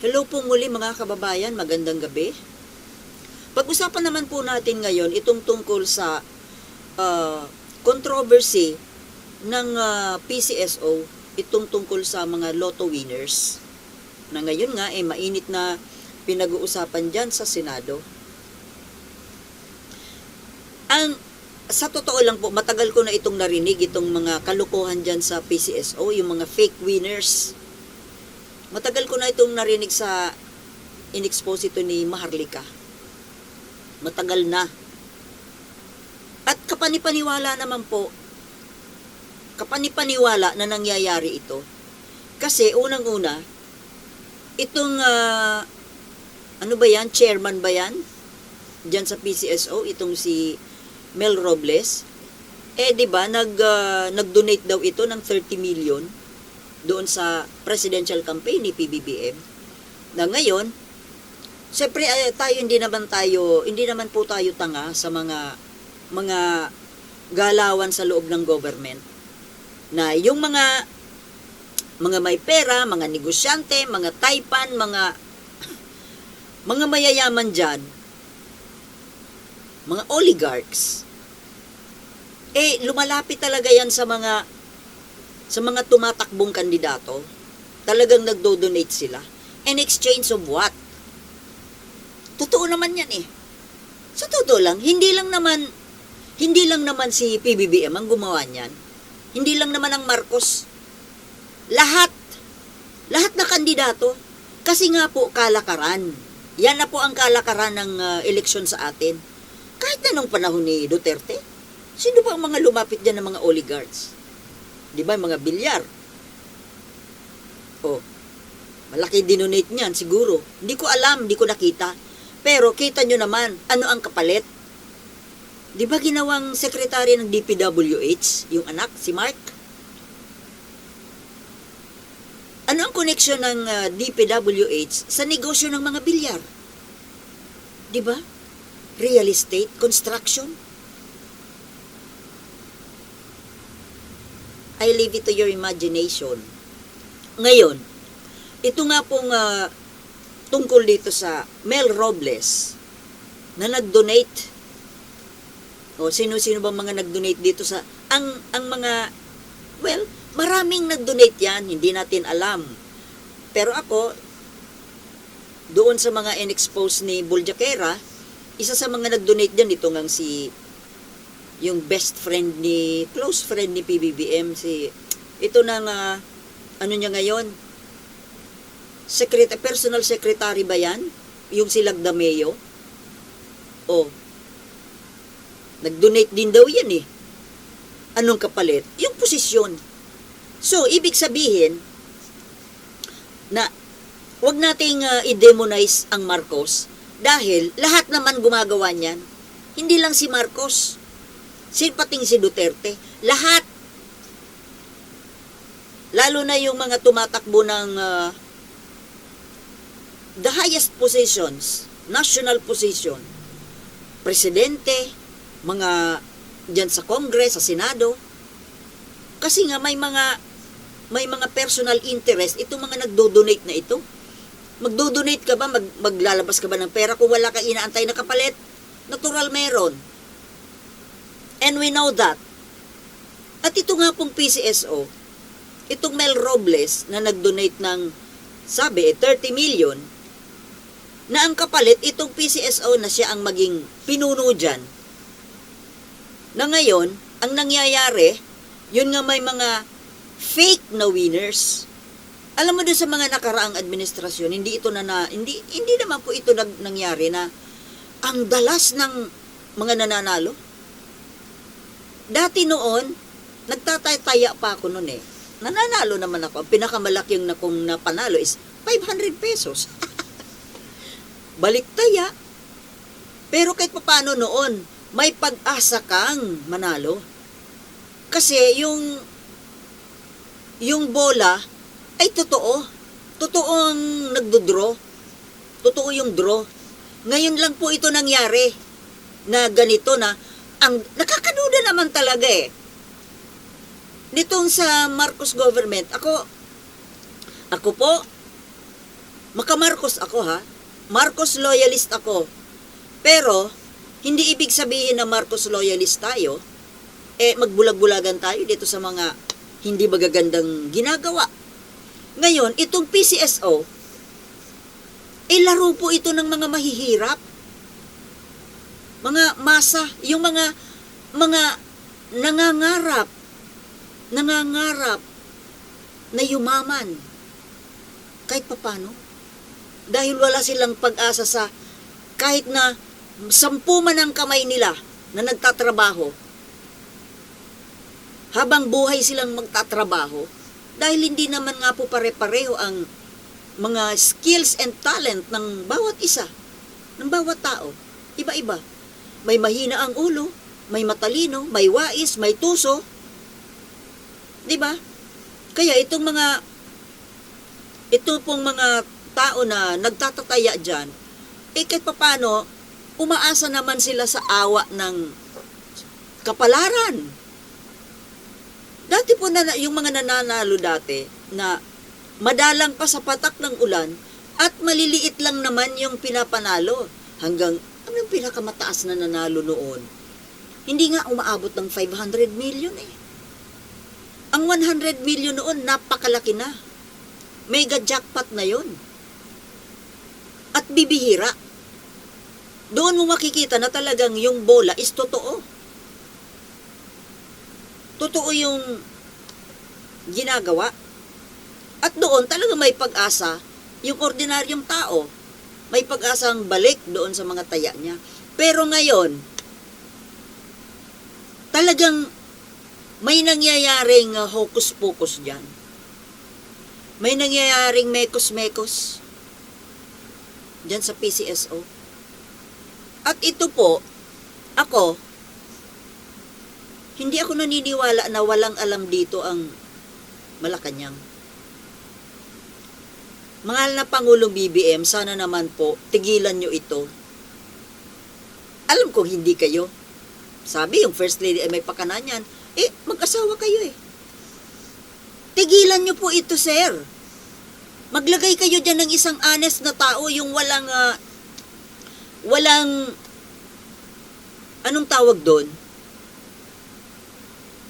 Hello po muli mga kababayan, magandang gabi. Pag-usapan naman po natin ngayon itong tungkol sa controversy ng PCSO, itong tungkol sa mga lotto winners. Na ngayon nga, mainit na pinag-uusapan dyan sa Senado. Sa totoo lang po, matagal ko na itong narinig, itong mga kalukuhan dyan sa PCSO, yung mga fake winners. Matagal ko na itong narinig sa in-expose ito ni Maharlika. Matagal na. At kapanipaniwala naman po, kapanipaniwala na nangyayari ito. Kasi unang-una, itong, ano ba yan, chairman ba yan? Diyan sa PCSO, itong si Mel Robles. Di ba, nag-donate daw ito ng 30 million doon sa presidential campaign ni PBBM. Na ngayon, siyempre hindi naman po tayo tanga sa mga galawan sa loob ng government. Na yung mga may pera, mga negosyante, mga taipan, mga mayayaman diyan, mga oligarchs, lumalapit talaga yan sa mga tumatakbong kandidato. Talagang nagdo-donate sila. In exchange of what? Totoo naman yan Sa totoo lang, hindi lang naman si PBBM ang gumawa niyan. Hindi lang naman ang Marcos. Lahat na kandidato. Kasi nga po, kalakaran. Yan na po ang kalakaran ng eleksyon sa atin. Kahit na nung panahon ni Duterte, sino ba ang mga lumapit dyan ng mga oligarchs? Di ba, mga bilyar? Malaki dinonate niyan, siguro. Hindi ko alam, hindi ko nakita. Pero kita nyo naman, ano ang kapalit? Di ba ginawang sekretary ng DPWH, yung anak, si Mark? Ano ang koneksyon ng DPWH sa negosyo ng mga bilyar? Di ba? Real estate, construction. I leave it to your imagination. Ngayon, ito nga pong tungkol dito sa Mel Robles na nag-donate. Sino-sino ba mga nag-donate dito sa ang mga, maraming nag-donate yan, hindi natin alam. Pero ako, doon sa mga in-expose ni Buljakera, isa sa mga nag-donate dyan, ito ngang yung close friend ni PBBM, ito nang, ano niya ngayon, personal secretary ba yan? Yung si Lagdameo? Nag-donate din daw yan Anong kapalit? Yung posisyon. So, ibig sabihin, na wag nating i-demonize ang Marcos, dahil lahat naman gumagawa niyan. Hindi lang si Marcos, pating si Duterte, lahat. Lalo na yung mga tumatakbo ng the highest positions, national position, presidente, mga dyan sa Congress, sa Senado. Kasi nga may mga personal interest itong mga nagdo-donate na ito. Magdo-donate ka ba, maglalabas ka ba ng pera kung wala ka inaantay na kapalit? Natural meron. And we know that. At ito nga pong PCSO, itong Mel Robles na nag-donate ng, 30 million, na ang kapalit, itong PCSO na siya ang maging pinuno dyan. Na ngayon, ang nangyayari, yun nga may mga fake na winners. Alam mo doon sa mga nakaraang administrasyon, hindi naman po ito nangyari na ang dalas ng mga nananalo. Dati noon, nagtataya pa ako noon Nananalo naman ako. Ang pinakamalaking na kong napanalo is 500 pesos. Baliktaya. Pero kahit paano noon, may pag-asa kang manalo. Kasi yung bola ay totoo. Totoo ang nagdodraw. Totoo yung draw. Ngayon lang po ito nangyari na ganito na nakakaduda naman talaga nitong sa Marcos government. Ako po, Maka-Marcos ako ha. Marcos loyalist ako. Pero, hindi ibig sabihin na Marcos loyalist tayo, magbulag-bulagan tayo dito sa mga hindi magagandang ginagawa. Ngayon, itong PCSO, laro po ito ng mga mahihirap. Mga masa, yung mga nangangarap na yumaman kahit papano. Dahil wala silang pag-asa sa kahit na 10 man ang kamay nila na nagtatrabaho, habang buhay silang magtatrabaho, dahil hindi naman nga po pare-pareho ang mga skills and talent ng bawat isa, ng bawat tao. Iba-iba. May mahina ang ulo, may matalino, may wais, may tuso. Diba? Kaya ito pong mga tao na nagtatataya dyan, kahit papano, umaasa naman sila sa awa ng kapalaran. Dati po yung mga nananalo dati na madalang pa sa patak ng ulan at maliliit lang naman yung pinapanalo. Hanggang, anong pinakamataas na nanalo noon? Hindi nga umaabot ng 500 million eh. Ang 100 million noon, napakalaki na. Mega jackpot na yon. At bibihira. Doon mo makikita na talagang yung bola is totoo. Totoo yung ginagawa. At doon talaga may pag-asa yung ordinaryong tao. May pag-asang balik doon sa mga taya niya. Pero ngayon, talagang may nangyayaring hocus-pocus dyan. May nangyayaring mekos-mekos dyan sa PCSO. At ito po, hindi ako naniniwala na walang alam dito ang Malacanang. Mahal na Pangulong BBM, sana naman po, tigilan nyo ito. Alam kong hindi kayo. Sabi, yung First Lady ay may pakanan yan. Mag-asawa kayo eh. Tigilan nyo po ito, sir. Maglagay kayo dyan ng isang honest na tao, yung walang, anong tawag doon?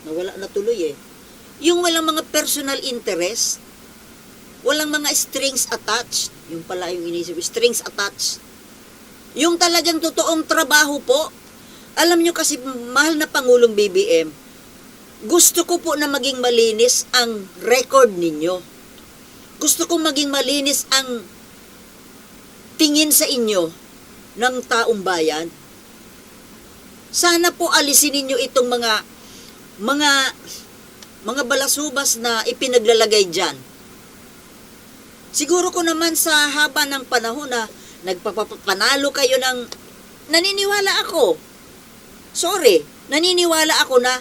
Nawala na tuloy eh. Yung walang mga personal interest, walang mga strings attached. Yung pala yung inisip, strings attached. Yung talagang totoong trabaho po. Alam nyo kasi, mahal na Pangulong BBM, gusto ko po na maging malinis ang record ninyo. Gusto ko maging malinis ang tingin sa inyo ng taong bayan. Sana po alisin ninyo itong mga balasubas na ipinaglalagay dyan. Siguro ko naman sa haba ng panahon na nagpapanalo kayo ng, naniniwala ako. Sorry, naniniwala ako na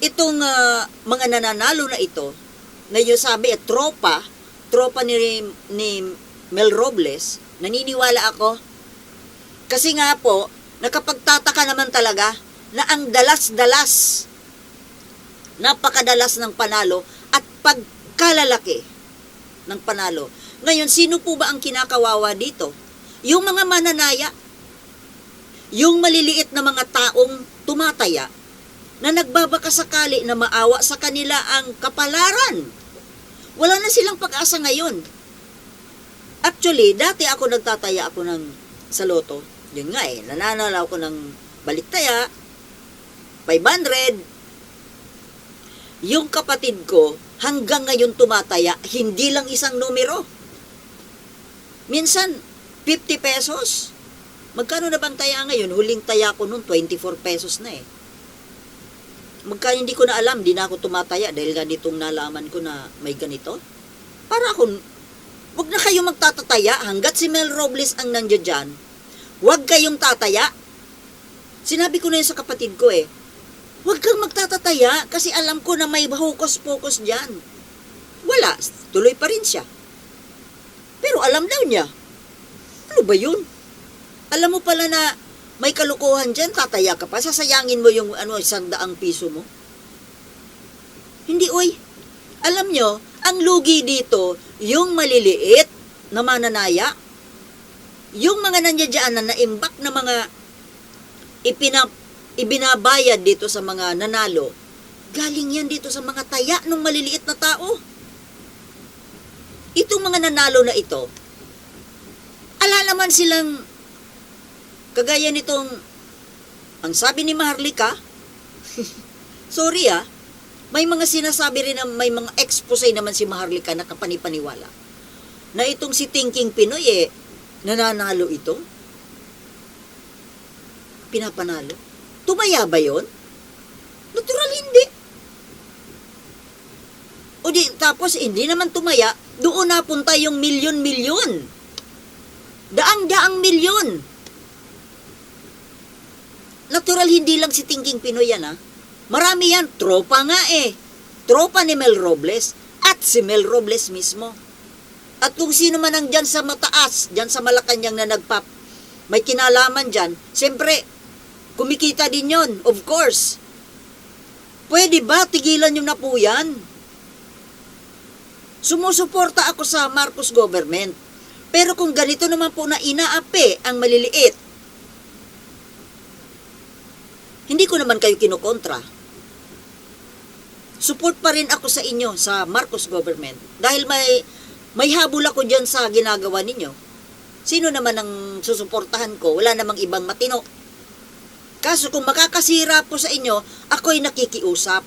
itong mga nananalo na ito, na yung sabi tropa ni Mel Robles, naniniwala ako. Kasi nga po, nakapagtataka naman talaga na ang dalas-dalas, napakadalas ng panalo at pagkalalaki ng panalo. Ngayon, sino po ba ang kinakawawa dito? Yung mga mananaya, yung maliliit na mga taong tumataya, na nagbabakasakali na maawa sa kanila ang kapalaran. Wala na silang pag-asa ngayon. Actually, dati ako nagtataya ako sa loto. Yun nga nananalo ako ng baliktaya, 500. Yung kapatid ko, hanggang ngayon tumataya, hindi lang isang numero. Minsan, 50 pesos. Magkano na bang taya ngayon? Huling taya ko noon, 24 pesos na eh. Magkano hindi ko na alam, di na ako tumataya dahil ganitong nalaman ko na may ganito. Para ako, wag na kayo magtatataya hanggat si Mel Robles ang nandiyan dyan. Wag kayong tataya. Sinabi ko na yun sa kapatid ko eh. Wag kang magtatataya kasi alam ko na may hukos-pokos dyan. Wala, tuloy pa rin siya. Pero alam daw niya. Ano ba yun? Alam mo pala na may kalukuhan dyan, tataya ka pa, sasayangin mo yung 100 piso mo. Hindi, oy. Alam nyo, ang lugi dito, yung maliliit na mananaya, yung mga nandiyan na naimbak na mga ibinabayad dito sa mga nanalo, galing yan dito sa mga taya ng maliliit na tao. Itong mga nanalo na ito, naman silang, kagaya nitong, ang sabi ni Maharlika, sorry may mga sinasabi rin na may mga expose naman si Maharlika na kapanipaniwala, na itong si Thinking Pinoy nananalo ito? Pinapanalo? Tumaya ba yun? Natural hindi. O di, tapos hindi naman tumaya, doon napunta yung milyon-milyon. Daang-daang milyon. Natural hindi lang si Thinking Pinoy yan Marami yan, tropa nga Tropa ni Mel Robles at si Mel Robles mismo. At kung sino man ang dyan sa mataas, dyan sa Malacanang na may kinalaman dyan, siyempre, kumikita din yon, of course. Pwede ba tigilan nyo na po yan? Sumusuporta ako sa Marcos government. Pero kung ganito naman po na inaapi ang maliliit, hindi ko naman kayo kinukontra. Support pa rin ako sa inyo, sa Marcos government. Dahil may habol ako dyan sa ginagawa ninyo. Sino naman ang susuportahan ko? Wala namang ibang matino. Kaso kung makakasira po sa inyo, ako'y nakikiusap.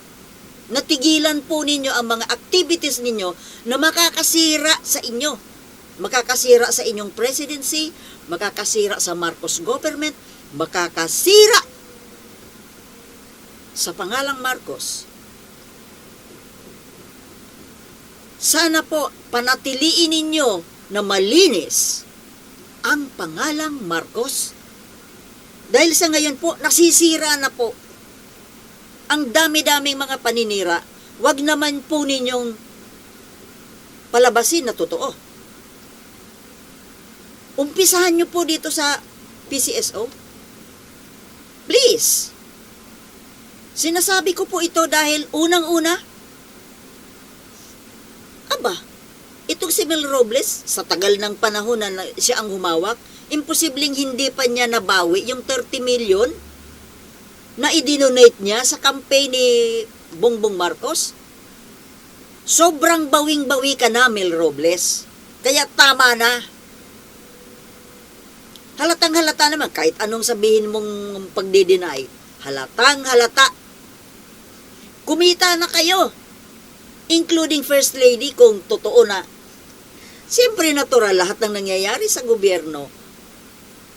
Natigilan po ninyo ang mga activities ninyo na makakasira sa inyo. Makakasira sa inyong presidency, makakasira sa Marcos government, makakasira sa pangalang Marcos. Sana po panatiliin ninyo na malinis ang pangalang Marcos. Dahil sa ngayon po, nasisira na po. Ang dami-daming mga paninira, wag naman po ninyong palabasin na totoo. Umpisahan nyo po dito sa PCSO. Please. Sinasabi ko po ito dahil unang-una, itong si Mel Robles, sa tagal ng panahon na siya ang humawak, imposibleng hindi pa niya nabawi yung 30 million na i-donate niya sa campaign ni Bongbong Marcos. Sobrang bawing-bawi ka na, Mel Robles. Kaya tama na. Halatang-halata naman, kahit anong sabihin mong pagde-deny, halatang-halata. Kumita na kayo, including First Lady, kung totoo na. Siyempre, natural, lahat ng nangyayari sa gobyerno,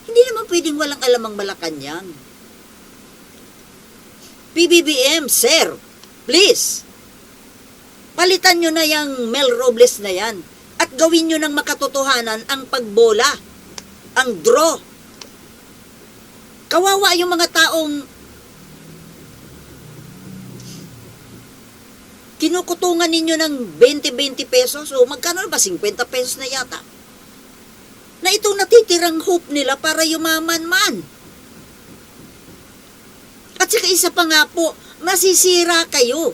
hindi naman pwedeng walang alam ang Malacanang. PBBM, sir, please, palitan nyo na yung Mel Robles na yan at gawin nyo ng makatotohanan ang pagbola, ang draw. Kawawa yung mga taong kinukutungan ninyo ng 20-20 pesos o magkano ba? 50 pesos na yata. Na itong natitirang hope nila para yumaman man. At saka isa pa nga po, masisira kayo.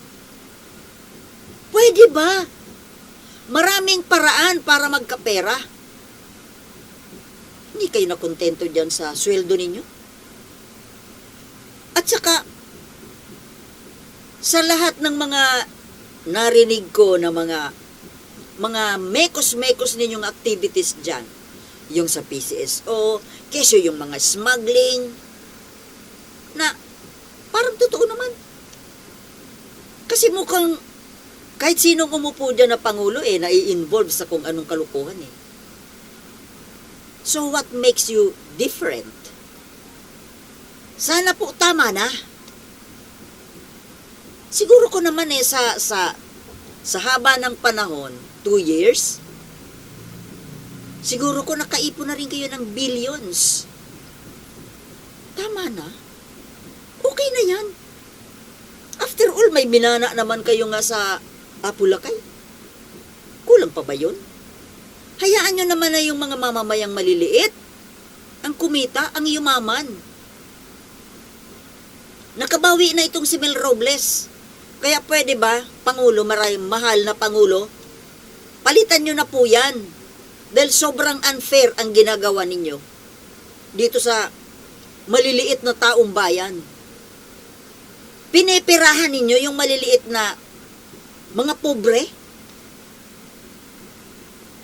Pwede ba? Maraming paraan para magkapera. Hindi kayo nakontento dyan sa sweldo ninyo? At saka, sa lahat ng mga narinig ko na mga mekos-mekos ninyong activities dyan, yung sa PCSO, kesyo yung mga smuggling, na parang totoo naman. Kasi mukhang kahit sinong umupo dyan na Pangulo nai-involve sa kung anong kalukuhan So what makes you different? Sana po tama na. Siguro ko naman sa haba ng panahon, 2 years, siguro ko nakaipon na rin kayo ng billions. Tama na. Okay na yan. After all, may binana naman kayo nga sa Apulacay. Kulang pa ba yun? Hayaan nyo naman na yung mga mamamayang maliliit ang kumita, ang yumaman. Nakabawi na itong si Mel Robles. Kaya pwede ba, Pangulo, mahal na Pangulo, palitan nyo na po yan. Dahil sobrang unfair ang ginagawa ninyo dito sa maliliit na taong bayan. Pinipirahan ninyo yung maliliit na mga pobre.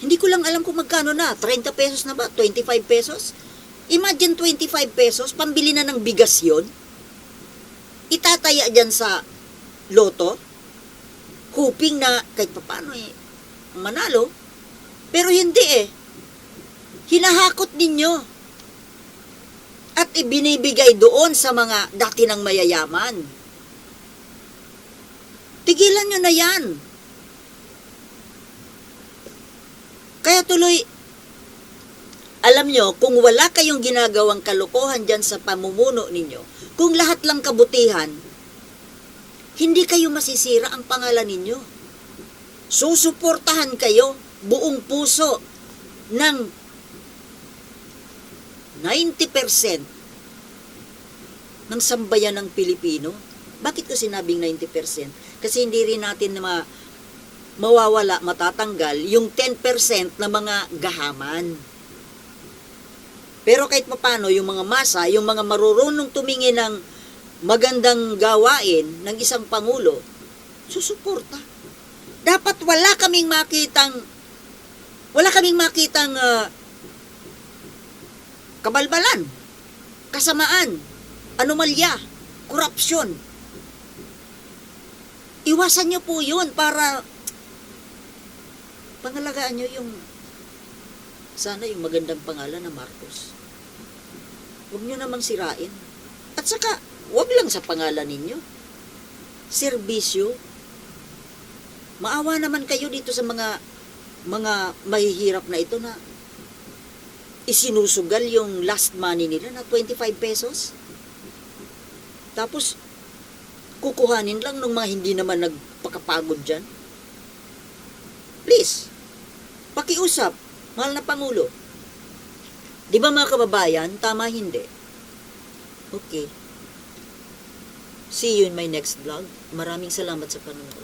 Hindi ko lang alam kung magkano na. 30 pesos na ba? 25 pesos? Imagine 25 pesos, pambili na ng bigas yun. Itataya dyan sa loto, hoping na kahit paano manalo. Pero hindi Hinahakot ninyo. At ibinibigay doon sa mga dati ng mayayaman. Tigilan nyo na yan. Kaya tuloy, alam nyo, kung wala kayong ginagawang kalokohan dyan sa pamumuno ninyo, kung lahat lang kabutihan, hindi kayo masisira ang pangalan ninyo. Susuportahan kayo buong puso ng 90% ng sambayan ng Pilipino. Bakit ko sinabing 90%? Kasi hindi rin natin na mawawala, matatanggal yung 10% na mga gahaman. Pero kahit paano, yung mga masa, yung mga marurunong tumingin ng magandang gawain ng isang pangulo, susuporta. Dapat wala kaming makitang kabalbalan, kasamaan, anomalya, korupsyon. Iwasan nyo po yun para pangalagaan nyo yung sana yung magandang pangalan na Marcos. Huwag nyo namang sirain. At saka, huwag lang sa pangalan ninyo. Serbisyo. Maawa naman kayo dito sa mga mahihirap na ito na isinusugal yung last money nila na 25 pesos. Tapos, kukuhanin lang ng mga hindi naman nagpakapagod dyan. Please, pakiusap, mahal na Pangulo. Di ba mga kababayan, tama hindi? Okay. See you in my next vlog. Maraming salamat sa panonood.